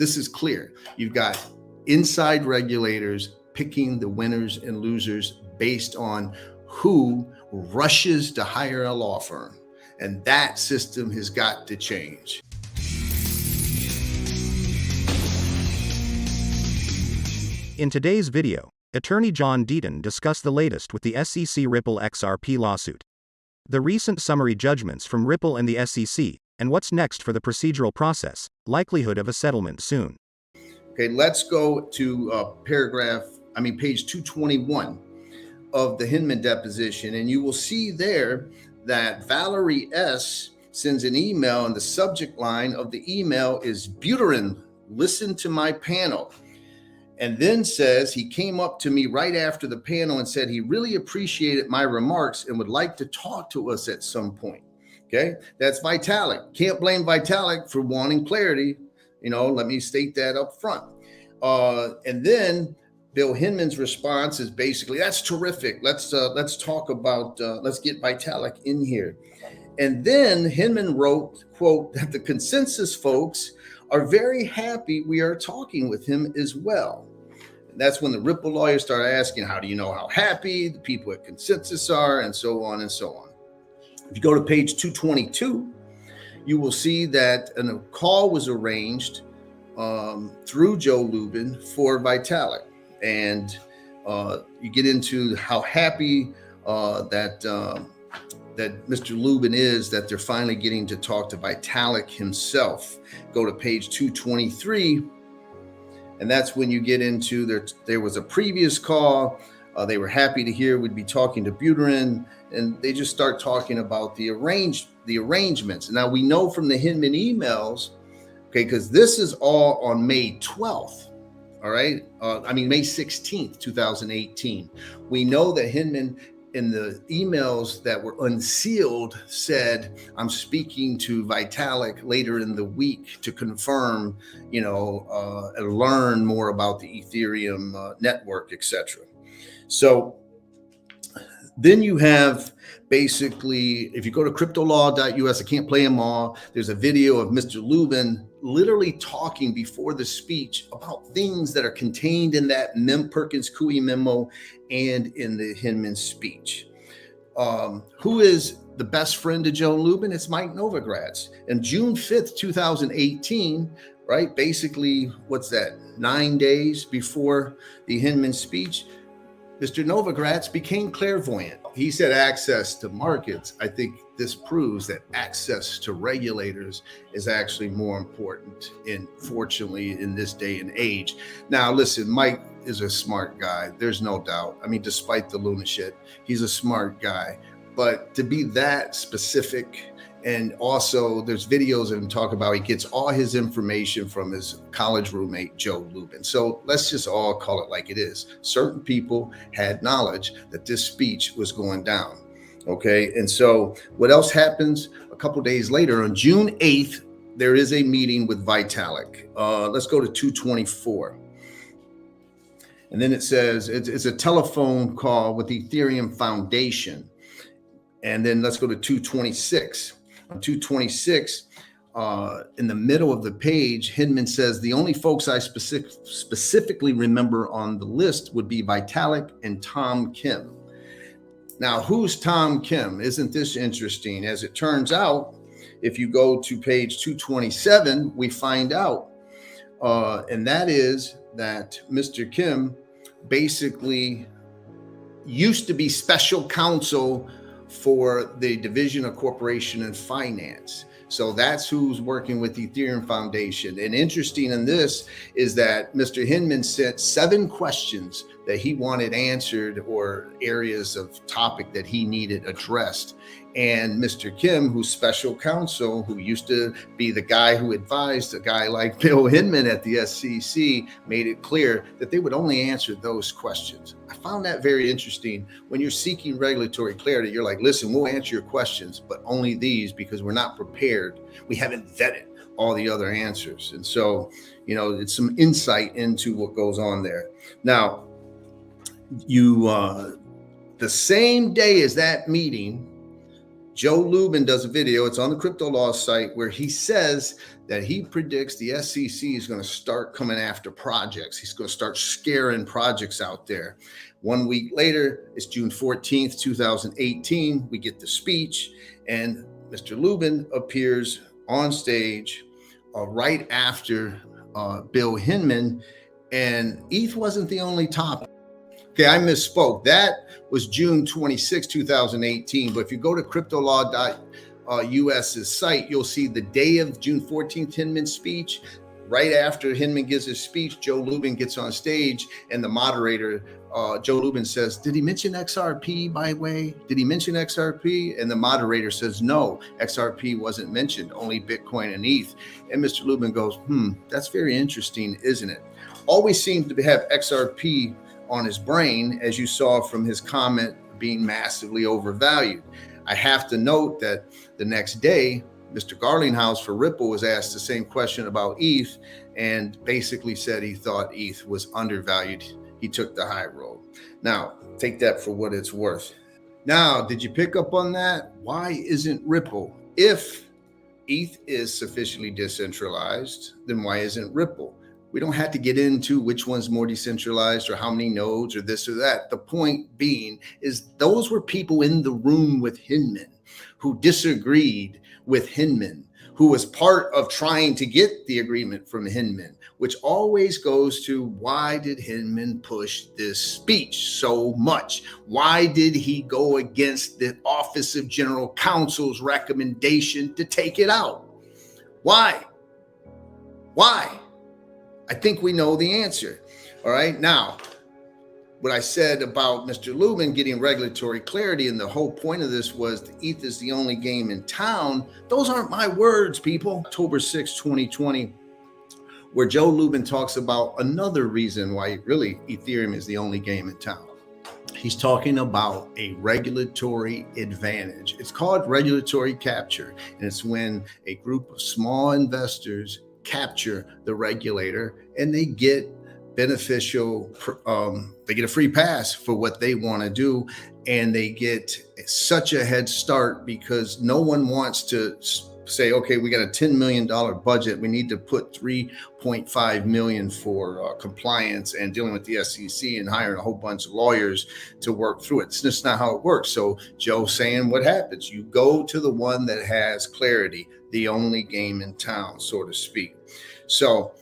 This is clear. You've got inside regulators picking the winners and losers based on who rushes to hire a law firm. And that system has got to change. In today's video, Attorney John Deaton discussed the latest with the SEC Ripple XRP lawsuit, the recent summary judgments from Ripple and the SEC, and what's next for the procedural process, likelihood of a settlement soon. Okay, let's go to page 221 of the Hinman deposition, and you will see there that Valerie S. sends an email, and the subject line of the email is "Buterin, listen to my panel." And then says he came up to me right after the panel and said he really appreciated my remarks and would like to talk to us at some point. Okay, that's Vitalik. Can't blame Vitalik for wanting clarity. Let me state that up front. And then Bill Hinman's response is basically, "That's terrific. Let's talk about, let's get Vitalik in here." And then Hinman wrote, quote, that the consensus folks are very happy we are talking with him as well. And that's when the Ripple lawyers start asking, how do you know how happy the people at consensus are, and so on and so on. If you go to page 222, you will see that a call was arranged through Joe Lubin for Vitalik. And you get into how happy that Mr. Lubin is that they're finally getting to talk to Vitalik himself. Go to page 223, and that's when you get into there was a previous call. They were happy to hear we'd be talking to Buterin, and they just start talking about the arrangements. Now we know from the Hinman emails, okay, because this is all on May 12th. All right. May 16th, 2018. We know that Hinman, in the emails that were unsealed, said, "I'm speaking to Vitalik later in the week to confirm, and learn more about the Ethereum network, etc." So then you have basically, if you go to cryptolaw.us, I can't play them all. There's a video of Mr. Lubin literally talking before the speech about things that are contained in that Perkins-Coie memo and in the Hinman speech. Who is the best friend of Joe Lubin? It's Mike Novogratz. And June 5th, 2018, right? Basically, what's that? 9 days before the Hinman speech, Mr. Novogratz became clairvoyant. He said access to markets. I think this proves that access to regulators is actually more important, fortunately, in this day and age. Now, listen, Mike is a smart guy. There's no doubt. Despite the lunatic, he's a smart guy. But to be that specific, and also there's videos of him talk about he gets all his information from his college roommate, Joe Lubin. So let's just all call it like it is. Certain people had knowledge that this speech was going down. Okay. And so what else happens? A couple days later, on June 8th, there is a meeting with Vitalik. Let's go to 224. And then it says it's a telephone call with the Ethereum Foundation. And then let's go to 226. On 226, in the middle of the page, Hinman says, "The only folks I specifically remember on the list would be Vitalik and Tom Kim." Now, who's Tom Kim? Isn't this interesting? As it turns out, if you go to page 227, we find out, and that is that Mr. Kim basically used to be special counsel for the Division of Corporation and Finance. So that's who's working with the Ethereum Foundation. And interesting in this is that Mr. Hinman sent 7 questions that he wanted answered, or areas of topic that he needed addressed. And Mr. Kim, who's special counsel, who used to be the guy who advised a guy like Bill Hinman at the SEC, made it clear that they would only answer those questions. I found that very interesting. When you're seeking regulatory clarity, you're like, listen, we'll answer your questions, but only these, because we're not prepared. We haven't vetted all the other answers. And so, it's some insight into what goes on there. Now, the same day as that meeting, Joe Lubin does a video, it's on the Crypto Law site, where he says that he predicts the SEC is going to start coming after projects. He's going to start scaring projects out there. 1 week later, it's June 14th, 2018. We get the speech, and Mr. Lubin appears on stage right after Bill Hinman, and ETH wasn't the only topic. Okay, I misspoke. That was June 26, 2018. But if you go to cryptolaw.us's site, you'll see the day of June 14th Hinman's speech. Right after Hinman gives his speech, Joe Lubin gets on stage, and the moderator, Joe Lubin, says, "Did he mention XRP, by the way? Did he mention XRP?" And the moderator says, "No, XRP wasn't mentioned, only Bitcoin and ETH." And Mr. Lubin goes, "That's very interesting, isn't it?" Always seemed to have XRP on his brain, as you saw from his comment being massively overvalued. I have to note that the next day, Mr. Garlinghouse for Ripple was asked the same question about ETH and basically said he thought ETH was undervalued. He took the high road. Now, take that for what it's worth. Now, did you pick up on that? Why isn't Ripple? If ETH is sufficiently decentralized, then why isn't Ripple? We don't have to get into which one's more decentralized or how many nodes or this or that. The point being is those were people in the room with Hinman who disagreed with Hinman, who was part of trying to get the agreement from Hinman, which always goes to, why did Hinman push this speech so much? Why did he go against the Office of General Counsel's recommendation to take it out? Why? I think we know the answer. All right. Now, what I said about Mr. Lubin getting regulatory clarity, and the whole point of this was the ETH is the only game in town. Those aren't my words, people. October 6, 2020, where Joe Lubin talks about another reason why really Ethereum is the only game in town. He's talking about a regulatory advantage. It's called regulatory capture, and it's when a group of small investors capture the regulator and they get beneficial, they get a free pass for what they want to do, and they get such a head start because no one wants to say, okay, we got a $10 million budget, we need to put 3.5 million for compliance and dealing with the SEC and hiring a whole bunch of lawyers to work through it. It's just not how it works. So Joe's saying, what happens? You go to the one that has clarity, the only game in town, so to speak. So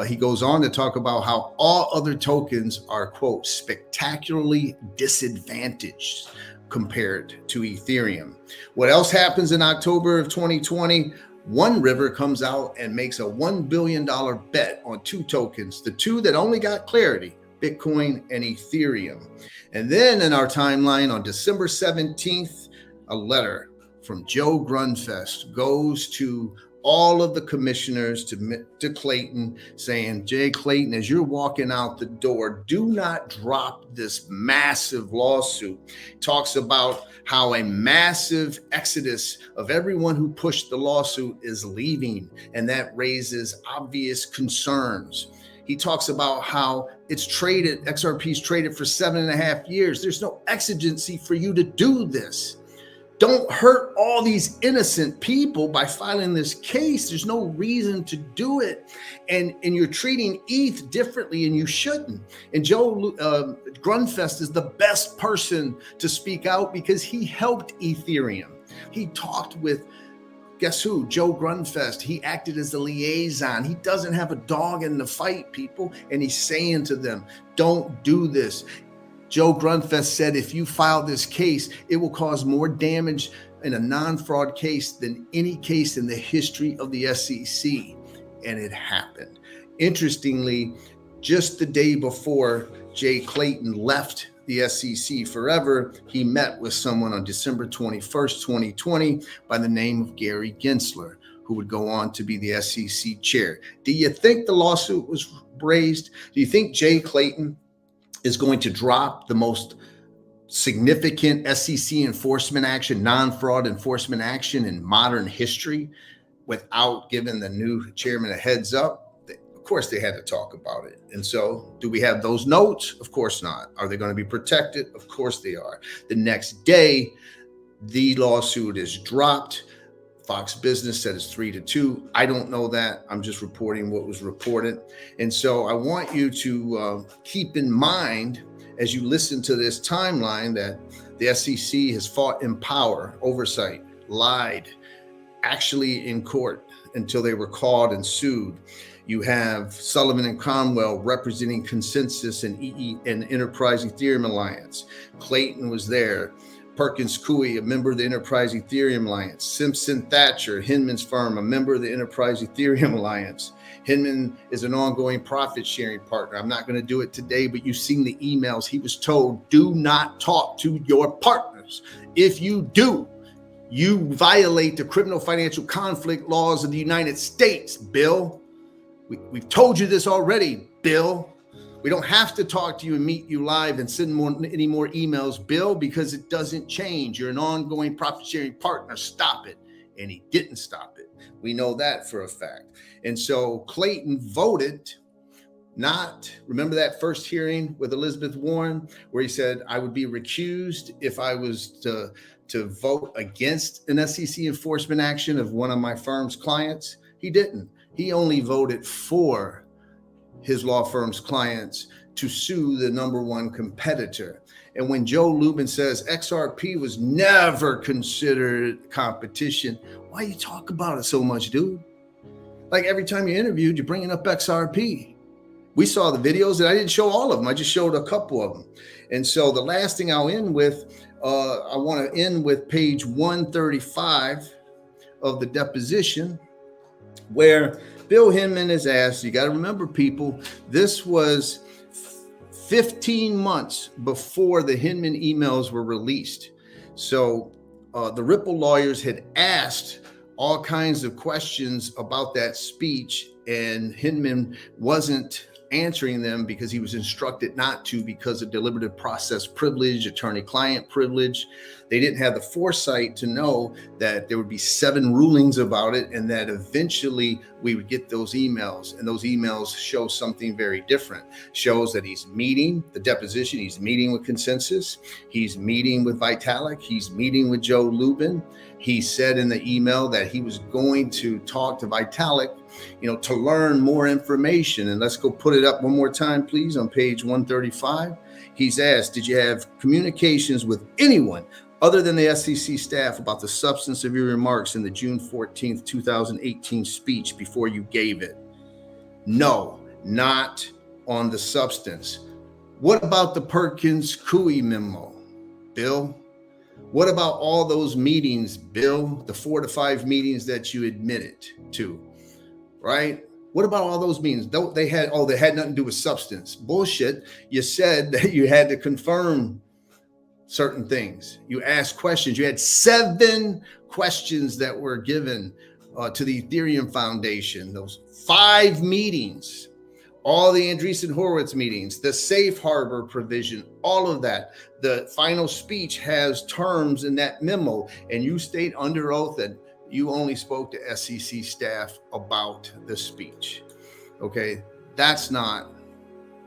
he goes on to talk about how all other tokens are, quote, spectacularly disadvantaged compared to Ethereum. What else happens in October of 2020? One River comes out and makes a $1 billion bet on two tokens, the two that only got clarity, Bitcoin and Ethereum. And then in our timeline on December 17th, a letter from Joe Grunfest goes to all of the commissioners to Clayton, saying, Jay Clayton, as you're walking out the door, do not drop this massive lawsuit. Talks about how a massive exodus of everyone who pushed the lawsuit is leaving, and that raises obvious concerns. He talks about how it's traded, XRP's traded for 7.5 years. There's no exigency for you to do this. Don't hurt all these innocent people by filing this case. There's no reason to do it. And you're treating ETH differently, and you shouldn't. And Joe Grunfest is the best person to speak out because he helped Ethereum. He talked with, guess who? Joe Grunfest. He acted as the liaison. He doesn't have a dog in the fight, people. And he's saying to them, don't do this. Joe Grunfest said, if you file this case, it will cause more damage in a non-fraud case than any case in the history of the SEC. And it happened. Interestingly, just the day before Jay Clayton left the SEC forever, he met with someone on December 21st, 2020 by the name of Gary Gensler, who would go on to be the SEC chair. Do you think the lawsuit was raised? Do you think Jay Clayton is going to drop the most significant SEC enforcement action, non-fraud enforcement action in modern history without giving the new chairman a heads up? Of course, they had to talk about it. And so do we have those notes? Of course not. Are they going to be protected? Of course they are. The next day, The lawsuit is dropped. Fox Business said it's 3-2. I don't know that. I'm just reporting what was reported. And so I want you to keep in mind as you listen to this timeline that the SEC has fought in power, oversight, lied, actually in court until they were called and sued. You have Sullivan and Conwell representing Consensus and Enterprise Ethereum Alliance. Clayton was there. Perkins Coie, a member of the Enterprise Ethereum Alliance. Simpson Thatcher, Hinman's firm, a member of the Enterprise Ethereum Alliance. Hinman is an ongoing profit sharing partner. I'm not going to do it today, but you've seen the emails. He was told, do not talk to your partners. If you do, you violate the criminal financial conflict laws of the United States, Bill. We've told you this already, Bill. We don't have to talk to you and meet you live and send any more emails, Bill, because it doesn't change. You're an ongoing profit sharing partner. Stop it. And he didn't stop it. We know that for a fact. And so Clayton voted remember that first hearing with Elizabeth Warren, where he said, I would be recused if I was to vote against an SEC enforcement action of one of my firm's clients? He didn't. He only voted for his law firm's clients to sue the number one competitor. And when Joe Lubin says XRP was never considered competition, why you talk about it so much, dude? Like every time you interviewed, you're bringing up XRP. We saw the videos, and I didn't show all of them. I just showed a couple of them. And so the last thing I'll end with, I want to end with page 135 of the deposition, where Bill Hinman is asked, you got to remember, people, this was 15 months before the Hinman emails were released. So the Ripple lawyers had asked all kinds of questions about that speech, and Hinman wasn't answering them because he was instructed not to, because of deliberative process privilege, attorney-client privilege. They didn't have the foresight to know that there would be 7 rulings about it, and that eventually we would get those emails. And those emails show something very different. Shows that he's meeting the deposition, he's meeting with Consensus, he's meeting with Vitalik, he's meeting with Joe Lubin. He said in the email that he was going to talk to Vitalik, to learn more information. And let's go put it up one more time, please, on page 135. He's asked, did you have communications with anyone other than the SEC staff about the substance of your remarks in the June 14th, 2018 speech before you gave it? No, not on the substance. What about the Perkins Coie memo, Bill? What about all those meetings, Bill? The 4 to 5 meetings that you admitted to, right? What about all those meetings? They had nothing to do with substance. Bullshit. You said that you had to confirm certain things. You asked questions. You had 7 questions that were given to the Ethereum Foundation. Those 5 meetings, all the Andreessen Horowitz meetings, the safe harbor provision, all of that. The final speech has terms in that memo, and you state under oath that you only spoke to SEC staff about the speech. Okay, that's not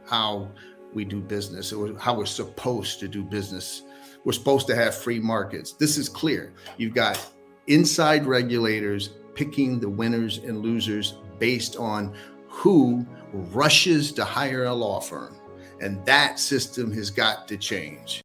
how we do business, or how we're supposed to do business. We're supposed to have free markets. This is clear. You've got inside regulators picking the winners and losers based on who rushes to hire a law firm. And that system has got to change.